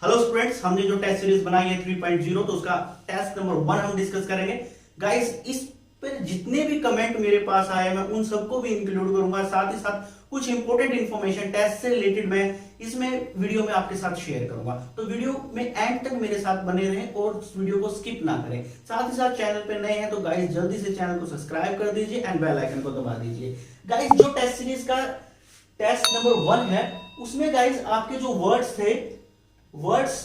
Hello students, हमने जो test series बनाई है 3.0 तो उसका टेस्ट नंबर 1 हम डिस्कस करेंगे। गाइस, इस पर जितने भी कमेंट मेरे पास आए मैं उन सबको भी इंक्लूड करूंगा, साथ ही साथ कुछ इंपॉर्टेंट इंफॉर्मेशन टेस्ट से रिलेटेड मैं इसमें वीडियो में आपके साथ शेयर करूंगा। तो वीडियो में एंड तक मेरे साथ बने रहें और वीडियो को स्किप ना करें। साथ ही साथ चैनल पे नए हैं तो गाइस जल्दी से चैनल को सब्सक्राइब कर दीजिए एंड बेल आइकन को दबा दीजिए। गाइस, जो टेस्ट सीरीज का टेस्ट नंबर 1 है उसमें गाइस आपके जो वर्ड्स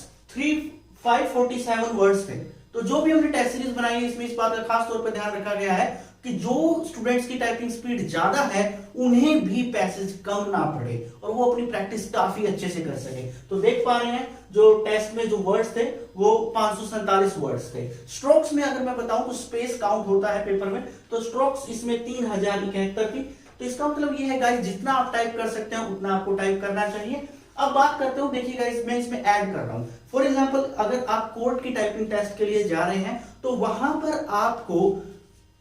547 वर्ड्स थे। तो जो भी हमने टेस्ट सीरीज बनाई है इसमें इस बात का खास तौर पर ध्यान रखा गया है कि जो स्टूडेंट्स की टाइपिंग स्पीड ज्यादा है उन्हें भी पैसेज कम ना पड़े और वो अपनी प्रैक्टिस काफी अच्छे से कर सके। तो देख पा रहे हैं जो टेस्ट में जो वर्ड्स थे वो 547 वर्ड्स थे। स्ट्रोक्स में अगर मैं बताऊं तो स्पेस काउंट होता है पेपर में, तो स्ट्रोक्स इसमें 3071 थी। तो इसका मतलब ये है गाइस, जितना आप टाइप कर सकते हैं उतना आपको टाइप करना चाहिए। अब बात करते हो, देखिए गाइस मैं इसमें ऐड कर रहा हूं। फॉर एग्जांपल, अगर आप कोर्ट की टाइपिंग टेस्ट के लिए जा रहे हैं तो वहां पर आपको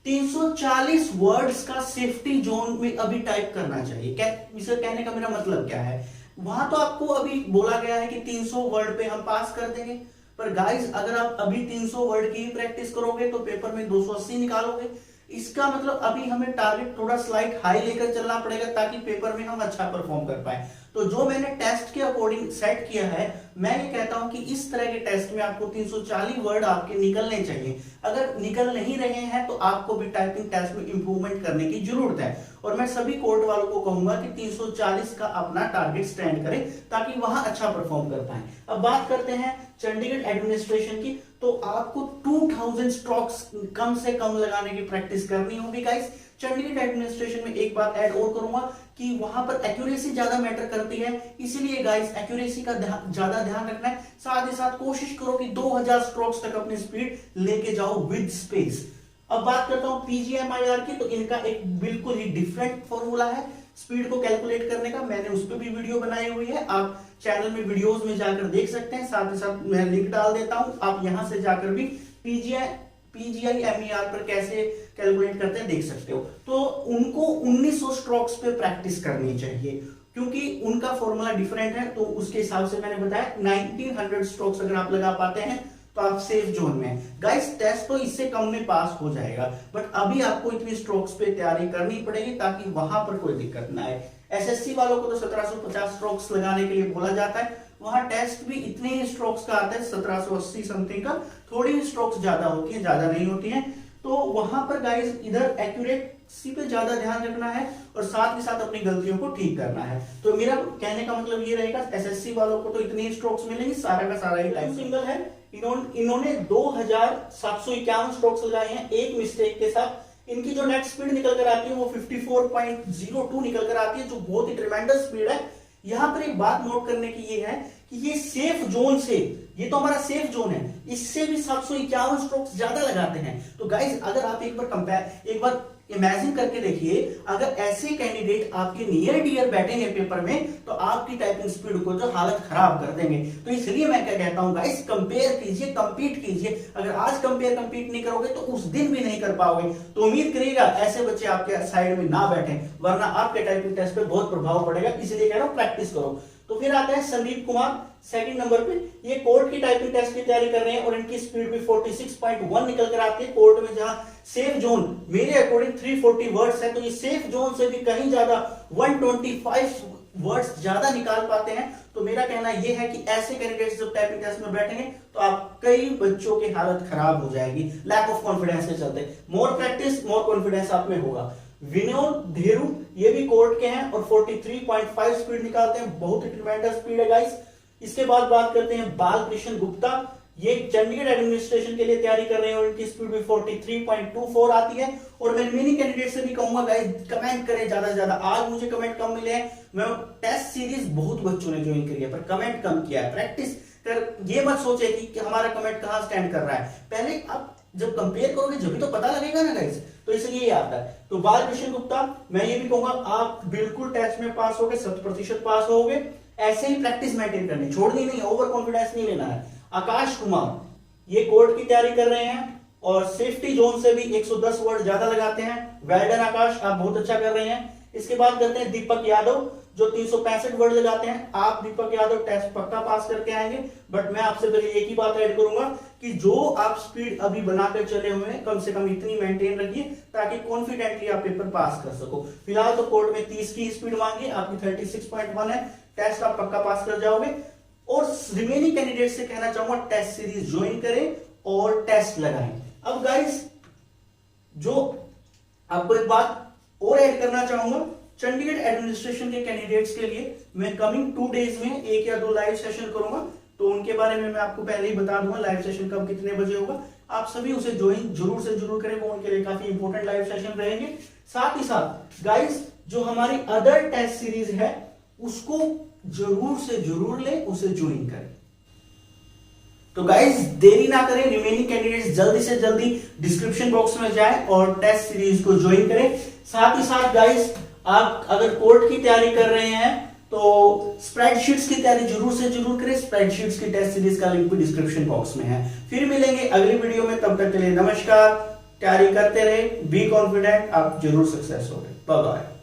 340 वर्ड्स का सेफ्टी जोन में अभी टाइप करना चाहिए। इसे कहने का मेरा मतलब क्या है, वहां तो आपको अभी बोला गया है कि 300 वर्ड पे हम पास कर देंगे, पर गाइस अगर आप अभी 300 वर्ड की प्रैक्टिस करोगे तो पेपर में 280 निकालोगे। इसका मतलब अभी हमें टारगेट थोड़ा स्लाइड हाई लेकर चलना पड़ेगा ताकि पेपर में हम अच्छा परफॉर्म कर पाए। तो जो मैंने टेस्ट के अकॉर्डिंग सेट किया है, मैं ये कहता हूं कि इस तरह के टेस्ट में आपको 340 वर्ड आपके निकलने चाहिए। अगर निकल नहीं रहे हैं तो आपको भी टाइपिंग टेस्ट में इंप्रूवमेंट करने की जरूरत है और मैं सभी कोर्ट वालों को कहूंगा कि 340 का अपना टारगेट स्टैंड करें ताकि वहां अच्छा परफॉर्म कर पाए। अब बात करते हैं चंडीगढ़ एडमिनिस्ट्रेशन की, तो आपको 2000 स्ट्रोक्स कम से कम लगाने की प्रैक्टिस करनी होगी गाइस। चंडीगढ़ एडमिनिस्ट्रेशन में एक बात ऐड और करूंगा कि वहां पर एक्यूरेसी ज्यादा मैटर करती है, इसीलिए गाइस एक्यूरेसी का ज्यादा ध्यान रखना है। साथ ही साथ कोशिश करो कि 2000 स्ट्रोक्स तक अपनी स्पीड लेके जाओ विद स्पेस। अब बात करता हूं पीजीएमआईआर की, तो इनका एक बिल्कुल ही डिफरेंट फॉर्मूला है स्पीड को कैलकुलेट करने का। मैंने उस पर भी वीडियो बनाई हुई है, आप चैनल में वीडियोस में जाकर देख सकते हैं। साथ ही साथ मैं लिंक डाल देता हूं, आप यहां से जाकर भी पीजीआईएमईआर पर कैसे कैलकुलेट करते हैं देख सकते हो। तो उनको 1900 स्ट्रोक्स पे प्रैक्टिस करनी चाहिए क्योंकि उनका फॉर्मूला डिफरेंट है। तो उसके हिसाब से मैंने बताया 1900 स्ट्रोक्स अगर आप लगा पाते हैं तो आप सेफ जोन में हैं। गाइस, टेस्ट तो इससे कम में पास हो जाएगा, बट अभी आपको इतनी स्ट्रोक्स पे तैयारी करनी पड़ेगी ताकि वहां पर कोई दिक्कत ना आए। एसएससी वालों को तो 1750 स्ट्रोक्स लगाने के लिए बोला जाता है, वहां टेस्ट भी इतने ही स्ट्रोक्स का आता है 1780 समथिंग का, थोड़ी स्ट्रोक्स ज्यादा होती है, ज्यादा नहीं होती है। तो वहां पर गाइस इधर एक्यूरेसी पे ज्यादा ध्यान रखना है और साथ ही साथ अपनी गलतियों को ठीक करना है। तो मेरा कहने का मतलब ये रहेगा, एसएससी वालों को तो इतने ही स्ट्रोक्स मिलेंगे, सारा का सारा ही टाइप सिंगल है। इन्होंने 2751 स्ट्रोक्स लगाए हैं एक मिस्टेक के साथ। इनकी जो नेट स्पीड निकल कर आती है वो 54.02 निकल कर आती है, जो बहुत ही ट्रेमेंडस स्पीड है। यहां पर एक बात नोट करने की ये है कि ये सेफ जोन से, ये तो हमारा सेफ जोन है, इससे भी 751 स्ट्रोक्स ज्यादा लगाते हैं। तो गाइस अगर आप एक बार इमेजिन करके देखिए, अगर ऐसे कैंडिडेट आपके नियर डियर बैठेंगे पेपर में तो आपकी टाइपिंग स्पीड को तो हालत खराब कर देंगे। तो इसलिए मैं क्या कहता हूं गाइस, कंपेयर कीजिए, कंपीट कीजिए। अगर आज कंपीट नहीं करोगे तो उस दिन भी नहीं कर पाओगे। तो उम्मीद करिएगा ऐसे बच्चे आपके साइड में ना बैठे, वरना आपके टाइपिंग टेस्ट पे बहुत प्रभाव पड़ेगा। इसलिए कह रहा हूं प्रैक्टिस करो। तो फिर आता है संदीप कुमार सेकंड नंबर पे, ये कोर्ट की टाइपिंग टेस्ट की तैयारी कर रहे हैं और इनकी स्पीड भी 46.1 निकल कर आती है। कोर्ट में जहां सेफ जोन मेरे अकॉर्डिंग 340 वर्ड्स है, तो ये सेफ जोन से भी कहीं ज्यादा 125 वर्ड्स ज्यादा निकाल पाते हैं। तो मेरा कहना यह है कि ऐसे कैंडिडेट्स जब टाइपिंग टेस्ट में बैठेंगे तो आप कई बच्चों की हालत खराब हो जाएगी लैक ऑफ कॉन्फिडेंस के चलते। मोर प्रैक्टिस मोर कॉन्फिडेंस आप में होगा। विनोद धेरू, ये भी कोर्ट के हैं और 43.5 स्पीड निकालते हैं, बहुत ही ट्रिमेंडस स्पीड है गाइस। इसके बाद बात करते हैं बालकृष्ण गुप्ता, ये चंडीगढ़ एडमिनिस्ट्रेशन के लिए तैयारी कर रहे हैं और इनकी स्पीड भी 43.24 आती है। और मैं मेनी कैंडिडेट से भी कहूंगा गाइस, कमेंट करें ज्यादा से ज्यादा। आज मुझे कमेंट कम मिले हैं, मैं टेस्ट सीरीज बहुत बच्चों ने ज्वाइन करी है पर कमेंट कम किया है। प्रैक्टिस कर, ये मत सोचे कि हमारा कमेंट कहां स्टैंड कर रहा है, पहले आप जब कंपेयर करोगे जब भी तो पता लगेगा ना गाइस। तो इसलिए ये आता है। तो बालकृष्ण गुप्ता, मैं ये भी कहूंगा आप बिल्कुल टेस्ट में पास होगे, 100% पास होगे। ऐसे ही प्रैक्टिस मेंटेन करनी, छोड़नी नहीं, ओवर कॉन्फिडेंस नहीं लेना है। आकाश कुमार, ये कोर्ट की तैयारी कर रहे हैं और सेफ्टी जोन से भी 110 वर्ड ज्यादा लगाते हैं। वेल डन आकाश, आप बहुत अच्छा कर रहे हैं। इसके बाद करते हैं दीपक यादव, जो 365 वर्ड लगाते हैं, आप दीपक यादव टेस्ट पक्का पास करके आएंगे। बट मैं आपसे पहले एक ही बात ऐड करूंगा कि जो आप स्पीड अभी बनाकर चले हुए हैं, कम से कम इतनी मेंटेन रखिए ताकि कॉन्फिडेंटली आप पेपर पास कर सको। फिलहाल तो कोर्ट में 30 की स्पीड मांगी, आपकी 36.1 है, टेस्ट आप पक्का पास कर जाओगे। और रिमेनिंग कैंडिडेट से कहना चाहूंगा टेस्ट सीरीज ज्वाइन करें और टेस्ट लगाएं। अब गाइस, जो आपको एक बात और ऐड करना चाहूंगा, चंडीगढ़ एडमिनिस्ट्रेशन के कैंडिडेट्स के लिए मैं कमिंग 2 डेज में 1 या 2 लाइव सेशन करूंगा, तो उनके बारे में मैं आपको पहले ही बता दूंगा लाइव सेशन कब कितने बजे होगा। आप सभी उसे ज्वाइन जरूर से जरूर करें, वो उनके लिए काफी इंपॉर्टेंट लाइव सेशन रहेंगे। साथ ही साथ गाइस, जो हमारी अदर टेस्ट सीरीज है उसको जरूर से जरूर लें, उसे ज्वाइन करें। तो गाइस, देरी ना करें, रिमेनिंग कैंडिडेट्स जल्दी से जल्दी डिस्क्रिप्शन बॉक्स में जाएं और टेस्ट सीरीज को ज्वाइन करें। साथ ही साथ गाइस, आप अगर कोर्ट की तैयारी कर रहे हैं तो स्प्रेडशीट्स की तैयारी जरूर से जरूर करें। स्प्रेडशीट्स की टेस्ट सीरीज का लिंक भी डिस्क्रिप्शन बॉक्स में है। फिर मिलेंगे अगली वीडियो में, तब तक के लिए नमस्कार। तैयारी करते रहे, बी कॉन्फिडेंट, आप जरूर सक्सेस होंगे। Bye bye.